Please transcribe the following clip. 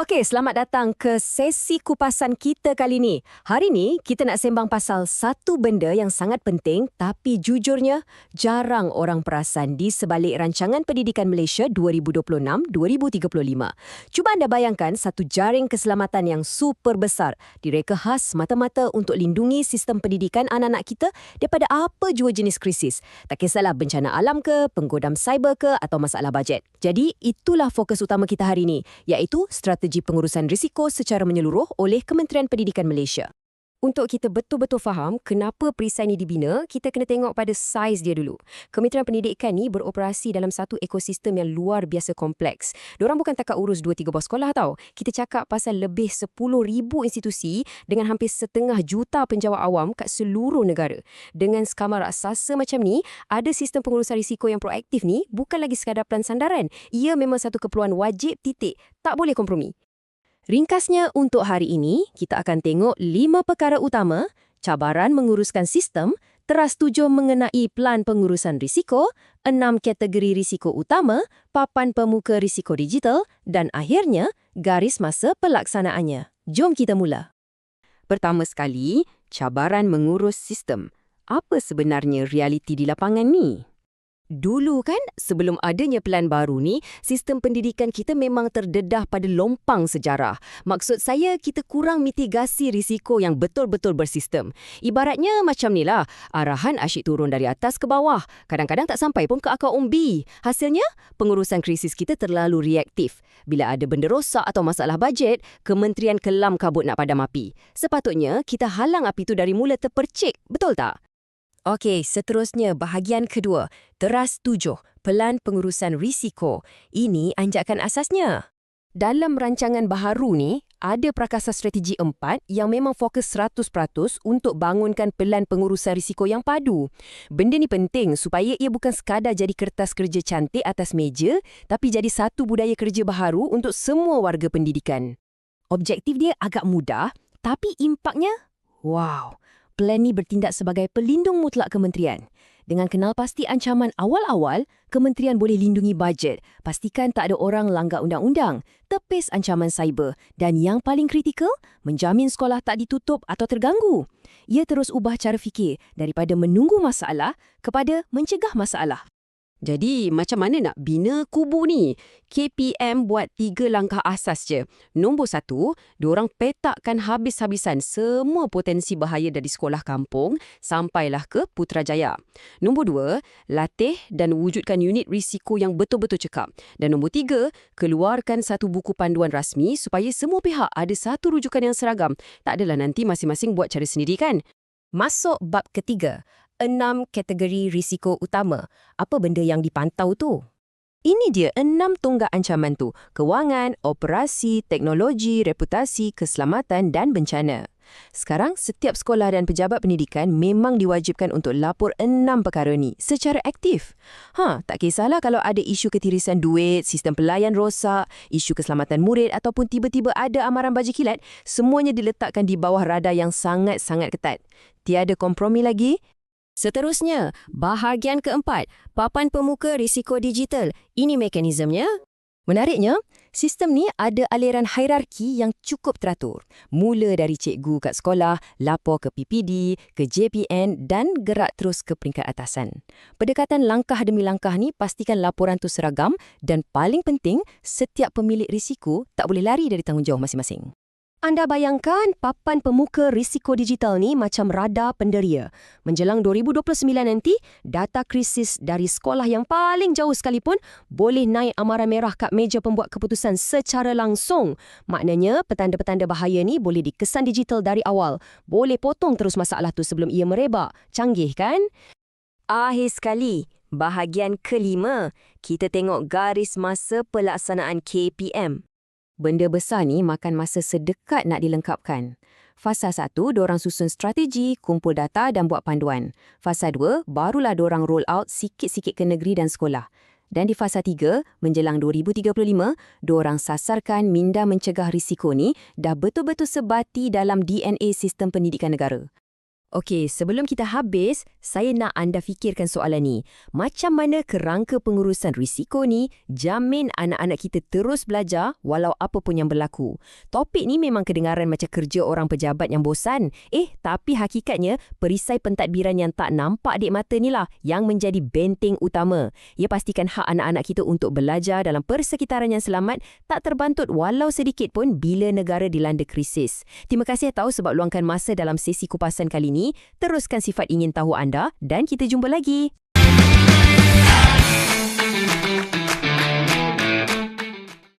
Okey, selamat datang ke sesi kupasan kita kali ni. Hari ni, kita nak sembang pasal satu benda yang sangat penting tapi jujurnya jarang orang perasan di sebalik Rancangan Pendidikan Malaysia 2026-2035. Cuba anda bayangkan satu jaring keselamatan yang super besar direka khas mata-mata untuk lindungi sistem pendidikan anak-anak kita daripada apa jua jenis krisis. Tak kisahlah bencana alam ke, penggodam cyber ke atau masalah bajet. Jadi, itulah fokus utama kita hari ni, iaitu strategi pengurusan risiko secara menyeluruh oleh Kementerian Pendidikan Malaysia. Untuk kita betul-betul faham kenapa perisai ni dibina, kita kena tengok pada saiz dia dulu. Kementerian Pendidikan ni beroperasi dalam satu ekosistem yang luar biasa kompleks. Diorang bukan takat urus 2-3 buah sekolah tau. Kita cakap pasal lebih 10,000 institusi dengan hampir 1,5 juta penjawat awam kat seluruh negara. Dengan skama raksasa macam ni, ada sistem pengurusan risiko yang proaktif ni bukan lagi sekadar plan sandaran. Ia memang satu keperluan wajib titik. Tak boleh kompromi. Ringkasnya untuk hari ini, kita akan tengok 5 perkara utama, cabaran menguruskan sistem, teras tujuh mengenai plan pengurusan risiko, 6 kategori risiko utama, papan pemuka risiko digital dan akhirnya, garis masa pelaksanaannya. Jom kita mula. Pertama sekali, cabaran mengurus sistem. Apa sebenarnya realiti di lapangan ni? Dulu kan, sebelum adanya pelan baru ni, sistem pendidikan kita memang terdedah pada lompang sejarah. Maksud saya, kita kurang mitigasi risiko yang betul-betul bersistem. Ibaratnya macam ni lah, arahan asyik turun dari atas ke bawah. Kadang-kadang tak sampai pun ke akar umbi. Hasilnya, pengurusan krisis kita terlalu reaktif. Bila ada benda rosak atau masalah bajet, kementerian kelam kabut nak padam api. Sepatutnya, kita halang api tu dari mula terpercik, betul tak? Okey, seterusnya bahagian kedua, teras 7, pelan pengurusan risiko. Ini anjakan asasnya. Dalam rancangan baharu ni, ada prakasa strategi 4 yang memang fokus 100% untuk bangunkan pelan pengurusan risiko yang padu. Benda ni penting supaya ia bukan sekadar jadi kertas kerja cantik atas meja, tapi jadi satu budaya kerja baharu untuk semua warga pendidikan. Objektif dia agak mudah, tapi impaknya, wow! Plan ni bertindak sebagai pelindung mutlak kementerian. Dengan kenal pasti ancaman awal-awal, kementerian boleh lindungi bajet, pastikan tak ada orang langgar undang-undang, tepis ancaman cyber dan yang paling kritikal, menjamin sekolah tak ditutup atau terganggu. Ia terus ubah cara fikir daripada menunggu masalah kepada mencegah masalah. Jadi, macam mana nak bina kubu ni? KPM buat 3 langkah asas je. Nombor 1, diorang petakkan habis-habisan semua potensi bahaya dari sekolah kampung sampailah ke Putrajaya. Nombor 2, latih dan wujudkan unit risiko yang betul-betul cekap. Dan nombor 3, keluarkan satu buku panduan rasmi supaya semua pihak ada satu rujukan yang seragam. Tak adalah nanti masing-masing buat cara sendiri kan? Masuk bab ketiga. 6 kategori risiko utama. Apa benda yang dipantau tu? Ini dia 6 tonggak ancaman tu. Kewangan, operasi, teknologi, reputasi, keselamatan dan bencana. Sekarang, setiap sekolah dan pejabat pendidikan memang diwajibkan untuk lapor 6 perkara ni secara aktif. Tak kisahlah kalau ada isu ketirisan duit, sistem pelayan rosak, isu keselamatan murid ataupun tiba-tiba ada amaran baji kilat, semuanya diletakkan di bawah radar yang sangat-sangat ketat. Tiada kompromi lagi. Seterusnya, bahagian keempat, papan pemuka risiko digital. Ini mekanismenya. Menariknya, sistem ni ada aliran hierarki yang cukup teratur. Mula dari cikgu kat sekolah, lapor ke PPD, ke JPN dan gerak terus ke peringkat atasan. Pendekatan langkah demi langkah ni pastikan laporan tu seragam dan paling penting, setiap pemilik risiko tak boleh lari dari tanggungjawab masing-masing. Anda bayangkan papan pemuka risiko digital ni macam radar penderia. Menjelang 2029 nanti, data krisis dari sekolah yang paling jauh sekalipun boleh naik amaran merah kat meja pembuat keputusan secara langsung. Maknanya, petanda-petanda bahaya ni boleh dikesan digital dari awal. Boleh potong terus masalah tu sebelum ia merebak. Canggih kan? Akhir sekali, bahagian kelima, kita tengok garis masa pelaksanaan KPM. Benda besar ni makan masa sedekat nak dilengkapkan. Fasa 1, diorang susun strategi, kumpul data dan buat panduan. Fasa 2, barulah diorang roll out sikit-sikit ke negeri dan sekolah. Dan di fasa 3, menjelang 2035, diorang sasarkan minda mencegah risiko ni dah betul-betul sebati dalam DNA sistem pendidikan negara. Okey, sebelum kita habis, saya nak anda fikirkan soalan ni. Macam mana kerangka pengurusan risiko ni jamin anak-anak kita terus belajar walau apa pun yang berlaku? Topik ni memang kedengaran macam kerja orang pejabat yang bosan. Tapi hakikatnya perisai pentadbiran yang tak nampak adik mata ni lah yang menjadi benteng utama. Ia pastikan hak anak-anak kita untuk belajar dalam persekitaran yang selamat tak terbantut walau sedikit pun bila negara dilanda krisis. Terima kasih tahu sebab luangkan masa dalam sesi kupasan kali ini. Teruskan sifat ingin tahu anda dan kita jumpa lagi.